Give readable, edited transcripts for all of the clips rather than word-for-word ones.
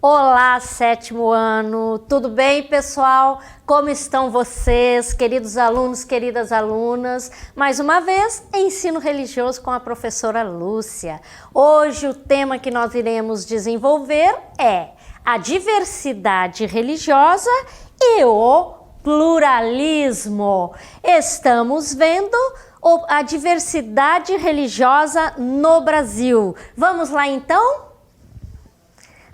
Olá, sétimo ano! Tudo bem, pessoal? Como estão vocês, queridos alunos, queridas alunas? Mais uma vez, ensino religioso com a professora Lúcia. Hoje o tema que nós iremos desenvolver é a diversidade religiosa e o pluralismo. Estamos vendo a diversidade religiosa no Brasil. Vamos lá então?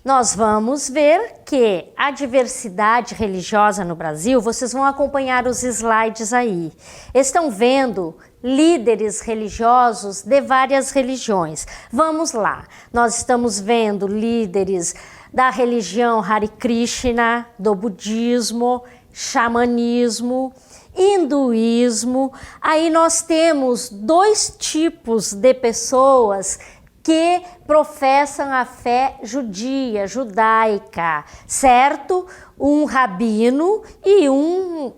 Nós vamos ver que a diversidade religiosa no Brasil, vocês vão acompanhar os slides aí. Estão vendo líderes religiosos de várias religiões. Vamos lá, nós estamos vendo líderes da religião Hare Krishna, do budismo, xamanismo, hinduísmo. Aí nós temos dois tipos de pessoas que professam a fé judia, judaica, certo? Um rabino e um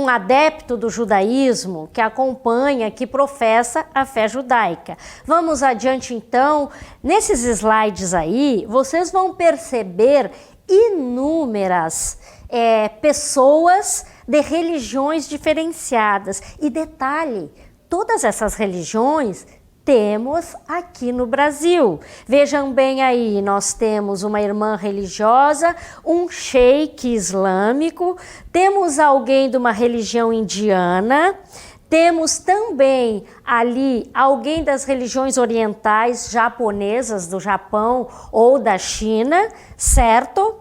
adepto do judaísmo que acompanha, que professa a fé judaica. Vamos adiante então. Nesses slides aí, vocês vão perceber inúmeras pessoas de religiões diferenciadas. E detalhe, todas essas religiões temos aqui no Brasil. Vejam bem aí, nós temos uma irmã religiosa, um sheik islâmico, temos alguém de uma religião indiana, temos também ali alguém das religiões orientais japonesas, do Japão ou da China, certo?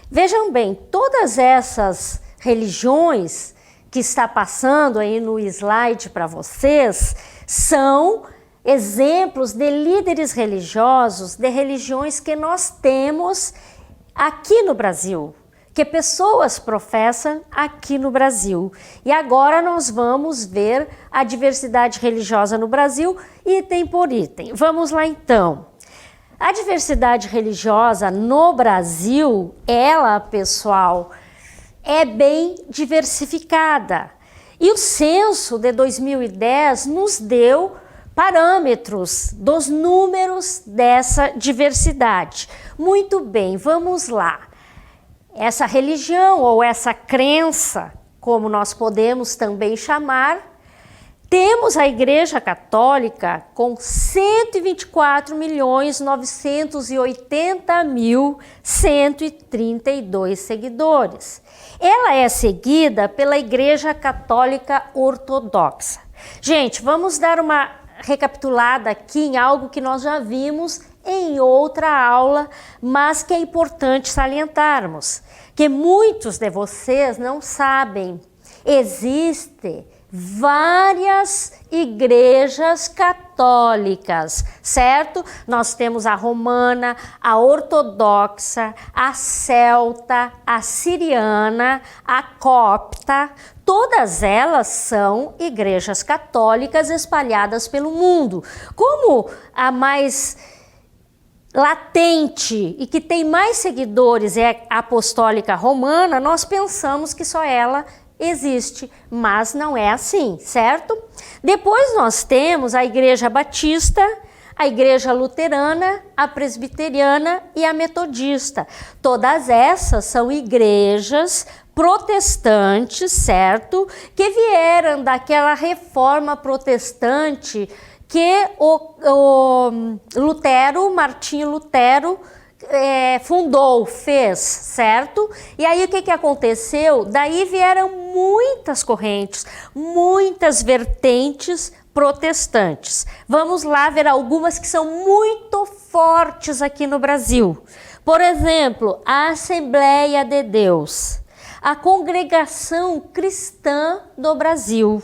Vejam bem, todas essas religiões que está passando aí no slide para vocês são exemplos de líderes religiosos, de religiões que nós temos aqui no Brasil, que pessoas professam aqui no Brasil. E agora nós vamos ver a diversidade religiosa no Brasil, item por item. Vamos lá então. A diversidade religiosa no Brasil, ela, pessoal, é bem diversificada. E o censo de 2010 nos deu parâmetros dos números dessa diversidade. Muito bem, vamos lá. Essa religião ou essa crença, como nós podemos também chamar, temos a Igreja Católica com 124.980.132 seguidores. Ela é seguida pela Igreja Católica Ortodoxa. Gente, vamos dar uma recapitulada aqui em algo que nós já vimos em outra aula, mas que é importante salientarmos, que muitos de vocês não sabem. Existem várias igrejas católicas, certo? Nós temos a romana, a ortodoxa, a celta, a siriana, a copta. Todas elas são igrejas católicas espalhadas pelo mundo. Como a mais latente e que tem mais seguidores é a apostólica romana, nós pensamos que só ela existe, mas não é assim, certo? Depois nós temos a Igreja Batista, a Igreja Luterana, a Presbiteriana e a Metodista. Todas essas são igrejas protestantes, certo? Que vieram daquela reforma protestante que o Lutero, Martinho Lutero, fundou, fez, certo? E aí o que aconteceu? Daí vieram muitas correntes, muitas vertentes protestantes. Vamos lá ver algumas que são muito fortes aqui no Brasil. Por exemplo, a Assembleia de Deus, a Congregação Cristã do Brasil,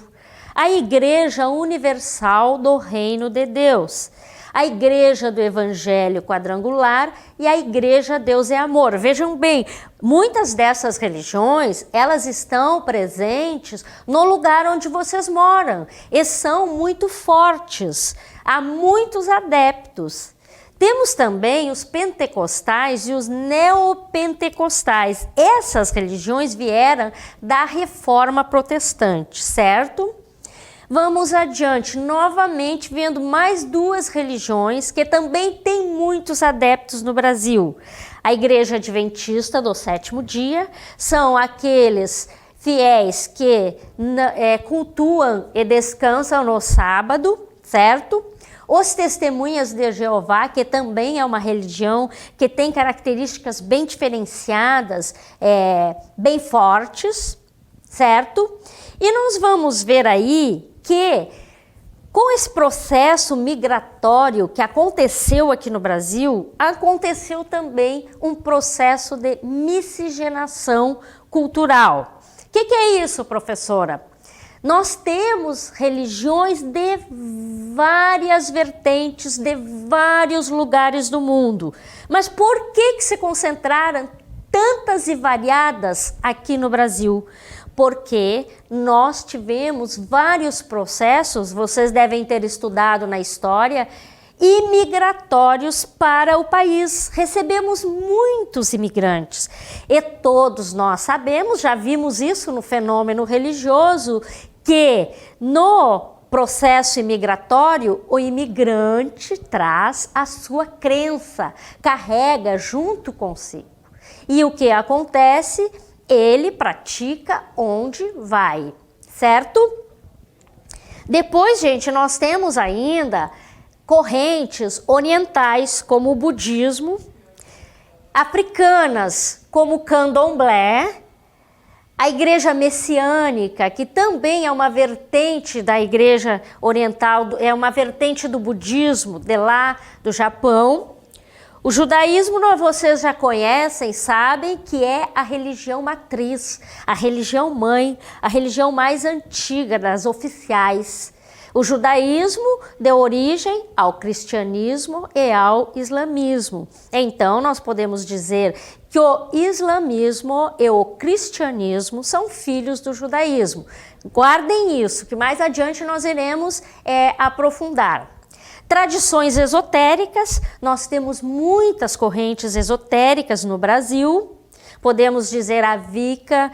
a Igreja Universal do Reino de Deus, a Igreja do Evangelho Quadrangular e a Igreja Deus é Amor. Vejam bem, muitas dessas religiões, elas estão presentes no lugar onde vocês moram e são muito fortes, há muitos adeptos. Temos também os pentecostais e os neopentecostais. Essas religiões vieram da reforma protestante, certo? Vamos adiante, novamente vendo mais duas religiões que também têm muitos adeptos no Brasil. A Igreja Adventista do Sétimo Dia são aqueles fiéis que cultuam e descansam no sábado, certo? Os Testemunhas de Jeová, que também é uma religião que tem características bem diferenciadas, bem fortes, certo? E nós vamos ver aí que com esse processo migratório que aconteceu aqui no Brasil, aconteceu também um processo de miscigenação cultural. O que é isso, professora? Nós temos religiões de várias vertentes, de vários lugares do mundo. Mas por que se concentraram tantas e variadas aqui no Brasil? Porque nós tivemos vários processos, vocês devem ter estudado na história, imigratórios para o país. Recebemos muitos imigrantes e todos nós sabemos, já vimos isso no fenômeno religioso, que no processo imigratório o imigrante traz a sua crença, carrega junto consigo. E o que acontece? Ele pratica onde vai, certo? Depois, gente, nós temos ainda correntes orientais, como o budismo, africanas, como o candomblé, a igreja messiânica, que também é uma vertente da igreja oriental, é uma vertente do budismo de lá do Japão. O judaísmo, vocês já conhecem, sabem que é a religião matriz, a religião mãe, a religião mais antiga das oficiais. O judaísmo deu origem ao cristianismo e ao islamismo. Então, nós podemos dizer que o islamismo e o cristianismo são filhos do judaísmo. Guardem isso, que mais adiante nós iremos aprofundar. Tradições esotéricas, nós temos muitas correntes esotéricas no Brasil, podemos dizer a Wicca,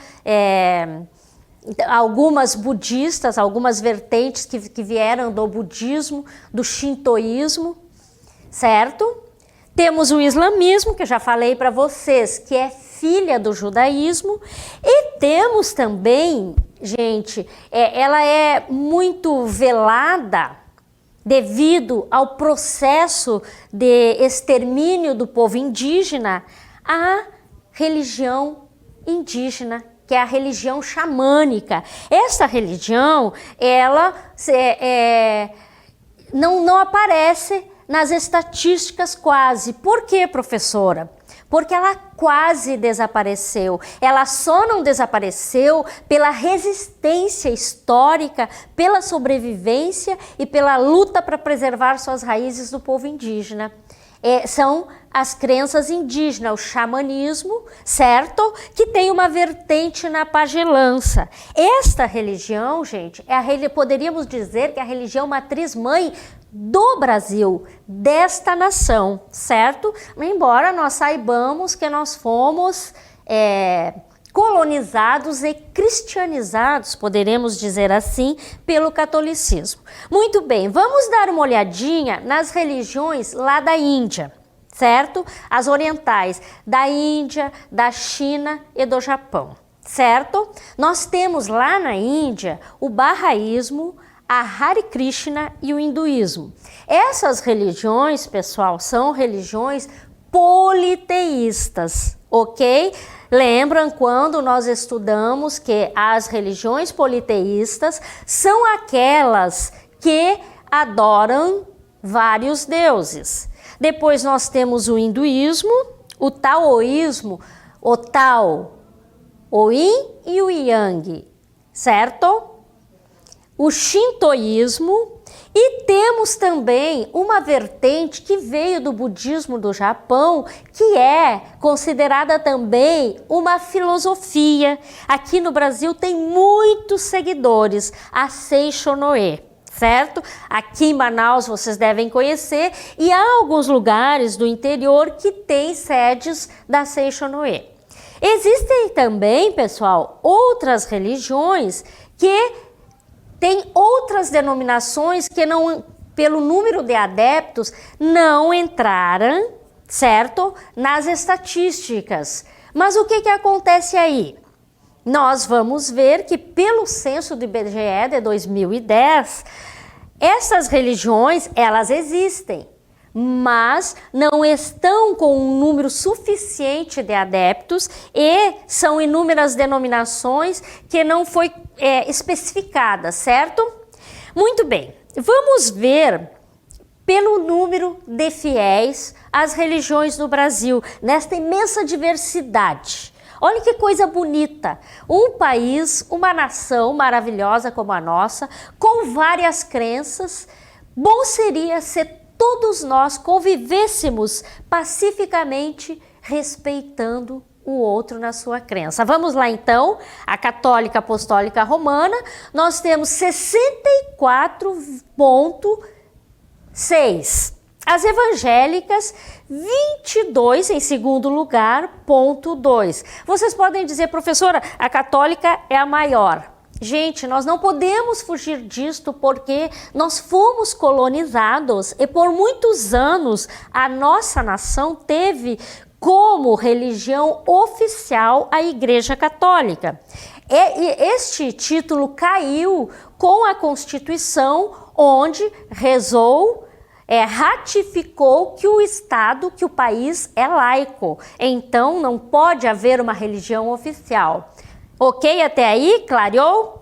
algumas budistas, algumas vertentes que vieram do budismo, do shintoísmo, certo? Temos o islamismo, que eu já falei para vocês, que é filha do judaísmo, e temos também, gente, ela é muito velada, devido ao processo de extermínio do povo indígena, a religião indígena, que é a religião xamânica. Essa religião, ela não aparece nas estatísticas quase. Por quê, professora? Porque ela quase desapareceu. Ela só não desapareceu pela resistência histórica, pela sobrevivência e pela luta para preservar suas raízes do povo indígena. São as crenças indígenas, o xamanismo, certo? Que tem uma vertente na pagelança. Esta religião, gente, poderíamos dizer que é a religião matriz-mãe do Brasil, desta nação, certo? Embora nós saibamos que nós fomos colonizados e cristianizados, poderemos dizer assim, pelo catolicismo. Muito bem, vamos dar uma olhadinha nas religiões lá da Índia, certo? As orientais, da Índia, da China e do Japão, certo? Nós temos lá na Índia o Bahaísmo, a Hare Krishna e o hinduísmo. Essas religiões, pessoal, são religiões politeístas, ok? Lembram quando nós estudamos que as religiões politeístas são aquelas que adoram vários deuses. Depois nós temos o hinduísmo, o taoísmo, o Tao, o Yin e o Yang, certo? O shintoísmo, e temos também uma vertente que veio do budismo do Japão, que é considerada também uma filosofia. Aqui no Brasil tem muitos seguidores, a Seishonoe, certo? Aqui em Manaus vocês devem conhecer, e há alguns lugares do interior que têm sedes da Seishonoe. Existem também, pessoal, outras religiões que Tem outras denominações que não, pelo número de adeptos, não entraram, certo? Nas estatísticas. Mas o que acontece aí? Nós vamos ver que pelo censo do IBGE de 2010, essas religiões, elas existem, mas não estão com um número suficiente de adeptos e são inúmeras denominações que não foi especificada, certo? Muito bem, vamos ver pelo número de fiéis as religiões no Brasil, nesta imensa diversidade. Olha que coisa bonita, um país, uma nação maravilhosa como a nossa, com várias crenças. Bom seria se todos nós convivêssemos pacificamente, respeitando o outro na sua crença. Vamos lá então, a Católica Apostólica Romana, nós temos 64,6. As evangélicas, 22 em segundo lugar, ponto 2. Vocês podem dizer, professora, a católica é a maior. Gente, nós não podemos fugir disto porque nós fomos colonizados e por muitos anos a nossa nação teve como religião oficial a Igreja Católica. Este título caiu com a Constituição, onde ratificou que o Estado, que o país é laico. Então, não pode haver uma religião oficial. Ok até aí? Clareou?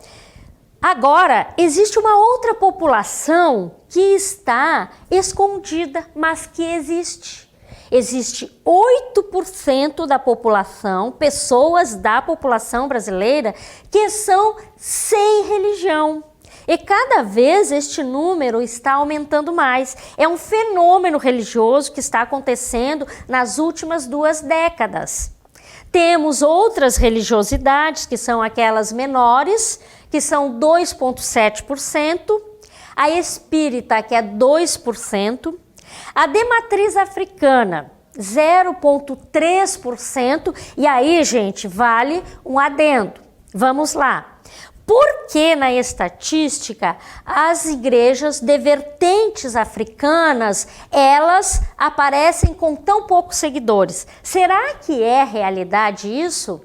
Agora, existe uma outra população que está escondida, mas que existe. Existe 8% da população, pessoas da população brasileira, que são sem religião. E cada vez este número está aumentando mais. É um fenômeno religioso que está acontecendo nas últimas 2 décadas. Temos outras religiosidades, que são aquelas menores, que são 2,7%. A espírita, que é 2%. A de matriz africana, 0,3%. E aí, gente, vale um adendo. Vamos lá. Por que na estatística as igrejas de vertentes africanas, elas aparecem com tão poucos seguidores? Será que é realidade isso?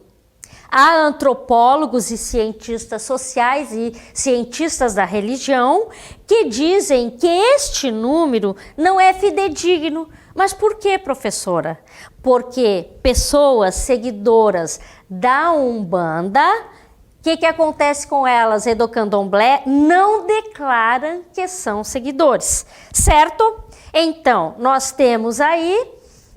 Há antropólogos e cientistas sociais e cientistas da religião que dizem que este número não é fidedigno. Mas por que, professora? Porque pessoas seguidoras da Umbanda, o que acontece com elas e do Candomblé? Não declaram que são seguidores, certo? Então, nós temos aí,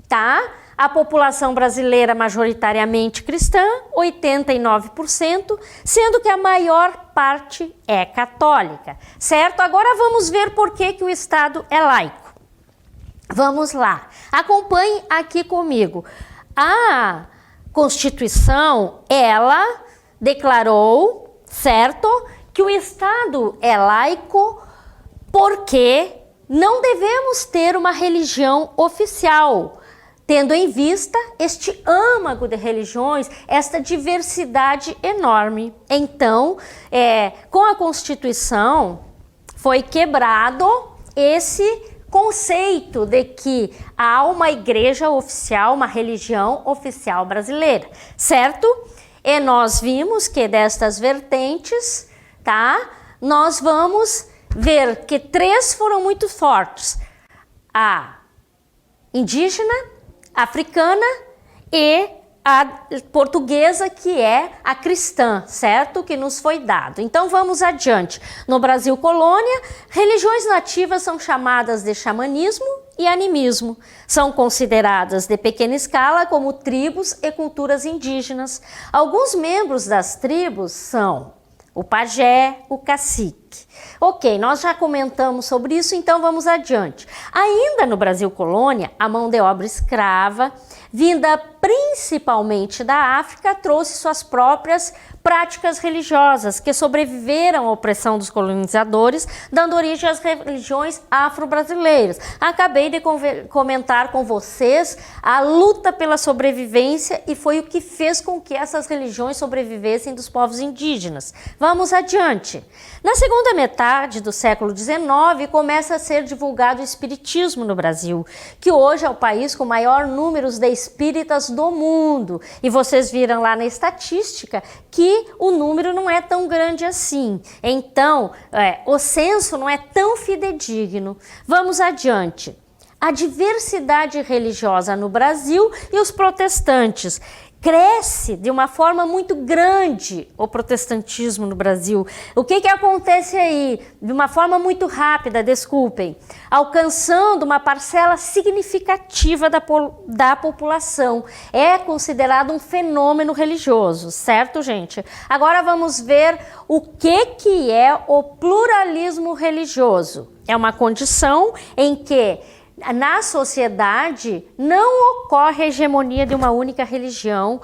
tá? A população brasileira majoritariamente cristã, 89%, sendo que a maior parte é católica, certo? Agora vamos ver por que o Estado é laico. Vamos lá, acompanhe aqui comigo. A Constituição, ela declarou, certo, que o Estado é laico porque não devemos ter uma religião oficial, tendo em vista este âmago de religiões, esta diversidade enorme. Então, com a Constituição, foi quebrado esse conceito de que há uma igreja oficial, uma religião oficial brasileira, certo? E nós vimos que destas vertentes, tá? Nós vamos ver que 3 foram muito fortes. A indígena, africana e a portuguesa, que é a cristã, certo? Que nos foi dado. Então vamos adiante. No Brasil colônia, religiões nativas são chamadas de xamanismo e animismo. São consideradas de pequena escala como tribos e culturas indígenas. Alguns membros das tribos são o pajé, o cacique. Ok, nós já comentamos sobre isso, então vamos adiante. Ainda no Brasil colônia, a mão de obra escrava vinda principalmente da África, trouxe suas próprias práticas religiosas que sobreviveram à opressão dos colonizadores, dando origem às religiões afro-brasileiras. Acabei de comentar com vocês a luta pela sobrevivência e foi o que fez com que essas religiões sobrevivessem dos povos indígenas. Vamos adiante. Na segunda metade do século XIX, começa a ser divulgado o espiritismo no Brasil, que hoje é o país com maior número de espíritas do mundo. E vocês viram lá na estatística que o número não é tão grande assim. Então, o censo não é tão fidedigno. Vamos adiante. A diversidade religiosa no Brasil e os protestantes. Cresce de uma forma muito grande o protestantismo no Brasil. O que acontece aí? De uma forma muito rápida, desculpem, alcançando uma parcela significativa da população. É considerado um fenômeno religioso, certo, gente? Agora vamos ver o que é o pluralismo religioso. É uma condição em que na sociedade não ocorre a hegemonia de uma única religião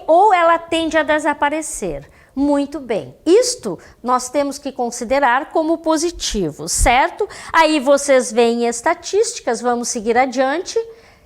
ou ela tende a desaparecer. Muito bem, isto nós temos que considerar como positivo, certo? Aí vocês veem estatísticas, vamos seguir adiante,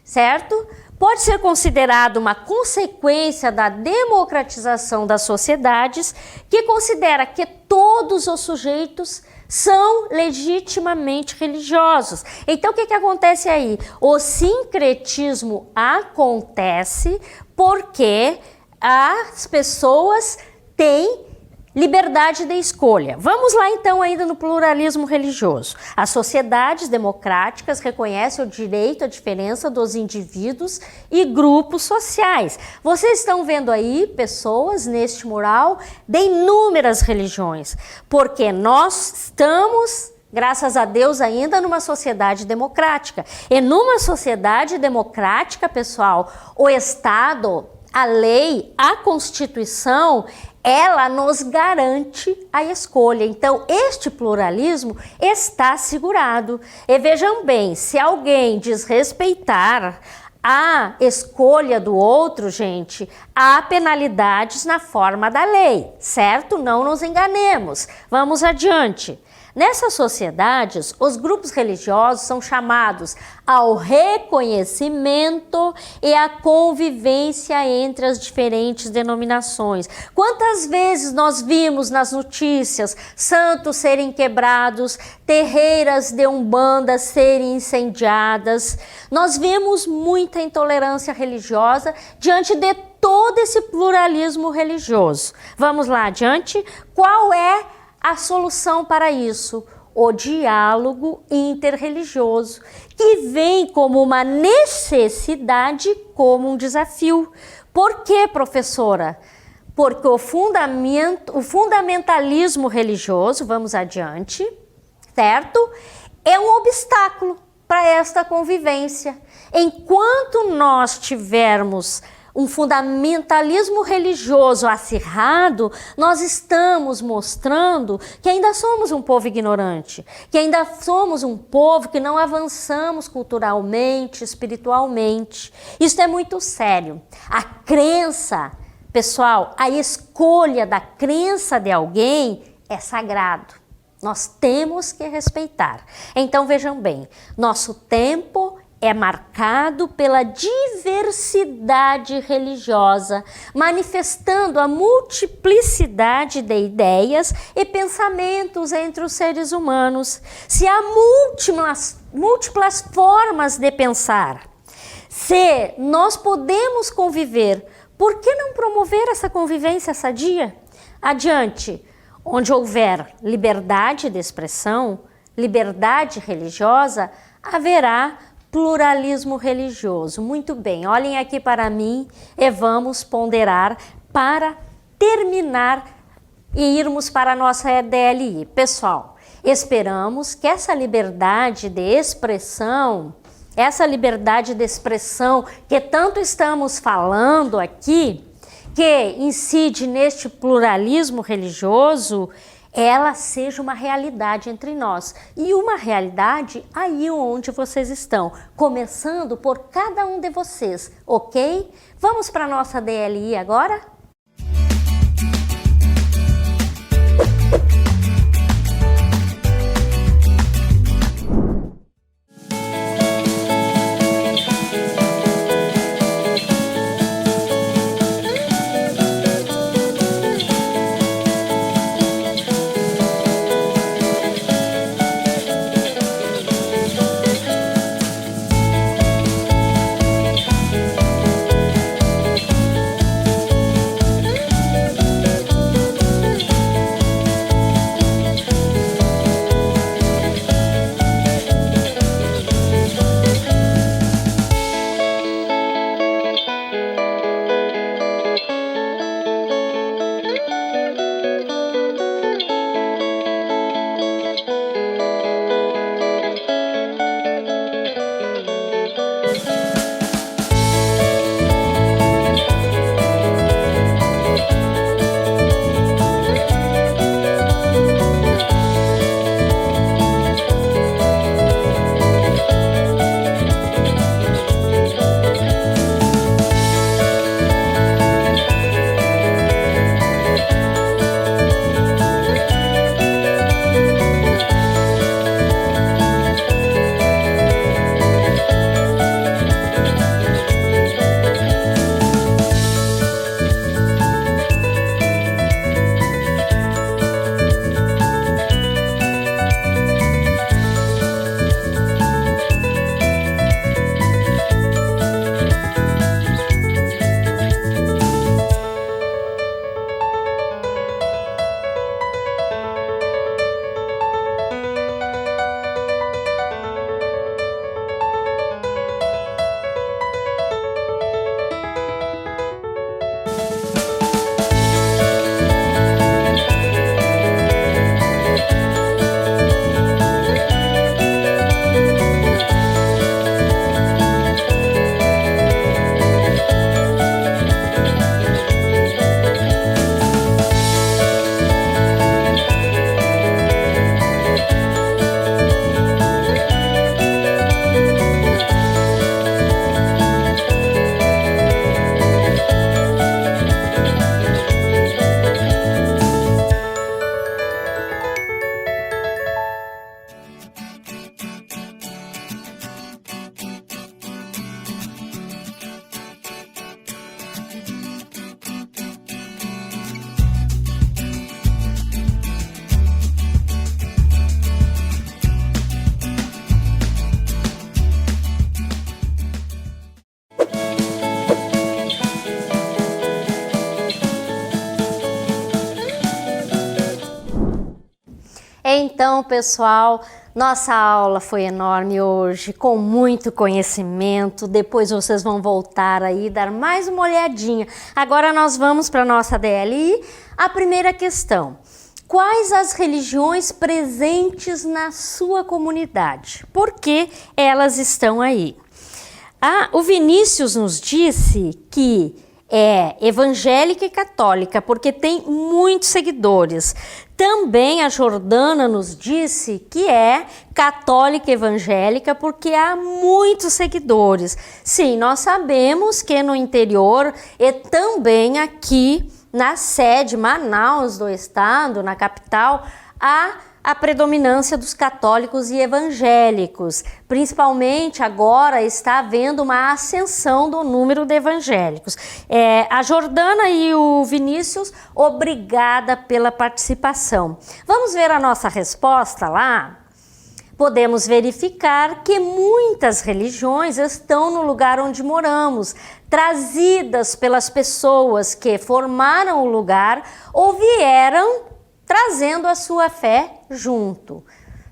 certo? Pode ser considerado uma consequência da democratização das sociedades, que considera que todos os sujeitos são legitimamente religiosos. Então, o que acontece aí? O sincretismo acontece porque as pessoas têm liberdade de escolha. Vamos lá então ainda no pluralismo religioso. As sociedades democráticas reconhecem o direito à diferença dos indivíduos e grupos sociais. Vocês estão vendo aí pessoas neste mural de inúmeras religiões, porque nós estamos, graças a Deus, ainda numa sociedade democrática. E numa sociedade democrática, pessoal, o Estado, a lei, a Constituição, ela nos garante a escolha. Então, este pluralismo está assegurado. E vejam bem, se alguém desrespeitar a escolha do outro, gente, há penalidades na forma da lei, certo? Não nos enganemos. Vamos adiante. Nessas sociedades, os grupos religiosos são chamados ao reconhecimento e à convivência entre as diferentes denominações. Quantas vezes nós vimos nas notícias santos serem quebrados, terreiras de umbanda serem incendiadas? Nós vemos muita intolerância religiosa diante de todo esse pluralismo religioso. Vamos lá adiante. Qual é a solução para isso? O diálogo interreligioso, que vem como uma necessidade, como um desafio. Por quê, professora? Porque o fundamentalismo religioso, vamos adiante, certo? É um obstáculo para esta convivência. Enquanto nós tivermos um fundamentalismo religioso acirrado, nós estamos mostrando que ainda somos um povo ignorante, que ainda somos um povo que não avançamos culturalmente, espiritualmente. Isso é muito sério. A crença, pessoal, a escolha da crença de alguém é sagrado. Nós temos que respeitar. Então vejam bem, nosso tempo é marcado pela diversidade religiosa, manifestando a multiplicidade de ideias e pensamentos entre os seres humanos. Se há múltiplas formas de pensar, se nós podemos conviver, por que não promover essa convivência sadia? Adiante, onde houver liberdade de expressão, liberdade religiosa, haverá pluralismo religioso. Muito bem, olhem aqui para mim e vamos ponderar para terminar e irmos para a nossa EDLI. Pessoal, esperamos que essa liberdade de expressão, que tanto estamos falando aqui, que incide neste pluralismo religioso, ela seja uma realidade entre nós. E uma realidade aí onde vocês estão, começando por cada um de vocês, ok? Vamos para a nossa DLI agora? Então, pessoal, nossa aula foi enorme hoje, com muito conhecimento. Depois vocês vão voltar aí, dar mais uma olhadinha. Agora nós vamos para a nossa DLI. A primeira questão: quais as religiões presentes na sua comunidade? Por que elas estão aí? O Vinícius nos disse que é evangélica e católica, porque tem muitos seguidores. Também a Jordana nos disse que é católica evangélica, porque há muitos seguidores. Sim, nós sabemos que no interior e também aqui na sede, Manaus do estado, na capital, há a predominância dos católicos e evangélicos. Principalmente agora está havendo uma ascensão do número de evangélicos. A Jordana e o Vinícius, obrigada pela participação. Vamos ver a nossa resposta lá? Podemos verificar que muitas religiões estão no lugar onde moramos, trazidas pelas pessoas que formaram o lugar ou vieram trazendo a sua fé junto.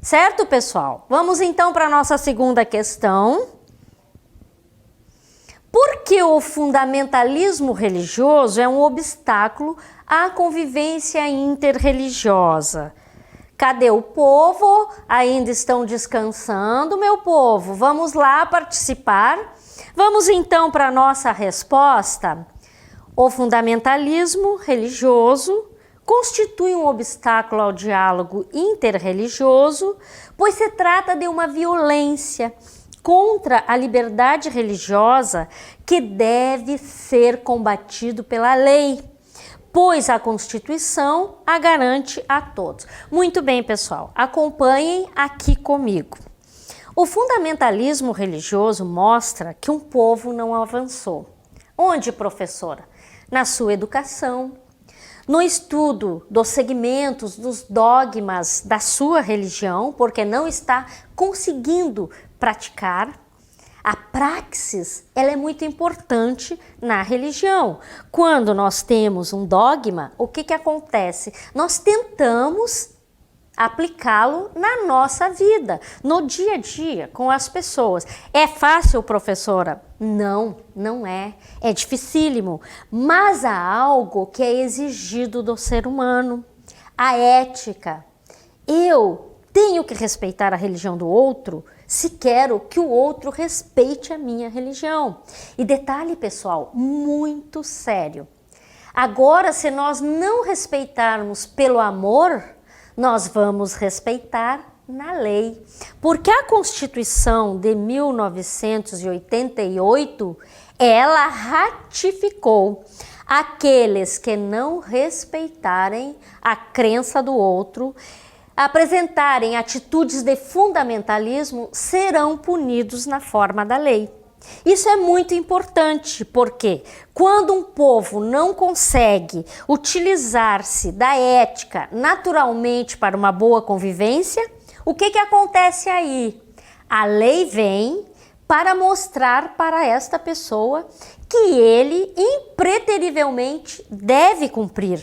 Certo, pessoal? Vamos então para a nossa segunda questão. Por que o fundamentalismo religioso é um obstáculo à convivência interreligiosa? Cadê o povo? Ainda estão descansando, meu povo? Vamos lá participar? Vamos então para a nossa resposta. O fundamentalismo religioso constitui um obstáculo ao diálogo interreligioso, pois se trata de uma violência contra a liberdade religiosa que deve ser combatido pela lei, pois a Constituição a garante a todos. Muito bem, pessoal, acompanhem aqui comigo. O fundamentalismo religioso mostra que um povo não avançou. Onde, professora? Na sua educação, no estudo dos segmentos, dos dogmas da sua religião, porque não está conseguindo praticar. A praxis, ela é muito importante na religião. Quando nós temos um dogma, o que acontece? Nós tentamos aplicá-lo na nossa vida, no dia a dia, com as pessoas. É fácil, professora? Não, não é. É dificílimo. Mas há algo que é exigido do ser humano. A ética. Eu tenho que respeitar a religião do outro se quero que o outro respeite a minha religião. E detalhe, pessoal, muito sério. Agora, se nós não respeitarmos pelo amor, nós vamos respeitar na lei. Porque a Constituição de 1988, ela ratificou aqueles que não respeitarem a crença do outro, apresentarem atitudes de fundamentalismo, serão punidos na forma da lei. Isso é muito importante, porque quando um povo não consegue utilizar-se da ética naturalmente para uma boa convivência, o que acontece aí? A lei vem para mostrar para esta pessoa que ele impreterivelmente deve cumprir,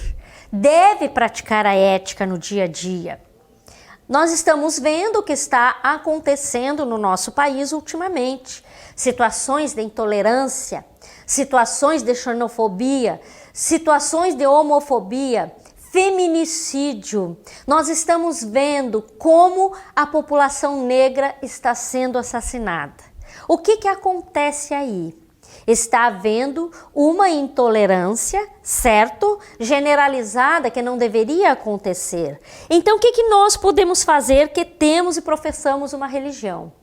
deve praticar a ética no dia a dia. Nós estamos vendo o que está acontecendo no nosso país ultimamente. Situações de intolerância, situações de xenofobia, situações de homofobia, feminicídio. Nós estamos vendo como a população negra está sendo assassinada. O que acontece aí? Está havendo uma intolerância, certo? Generalizada, que não deveria acontecer. Então, o que nós podemos fazer que temos e professamos uma religião?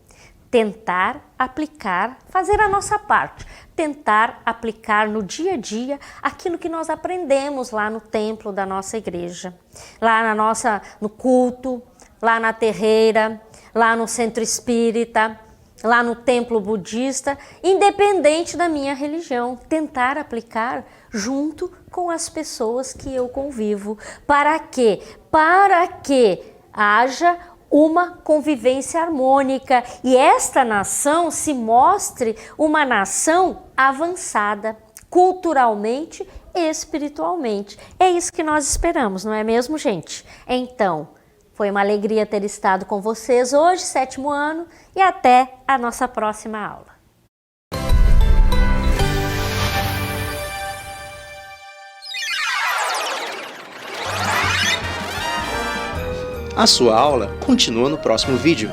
Tentar aplicar, fazer a nossa parte. Tentar aplicar no dia a dia aquilo que nós aprendemos lá no templo da nossa igreja. Lá no culto, lá na terreira, lá no centro espírita, lá no templo budista, independente da minha religião, tentar aplicar junto com as pessoas que eu convivo. Para quê? Para que haja uma convivência harmônica e esta nação se mostre uma nação avançada, culturalmente e espiritualmente. É isso que nós esperamos, não é mesmo, gente? Então, foi uma alegria ter estado com vocês hoje, 7º ano, e até a nossa próxima aula. A sua aula continua no próximo vídeo.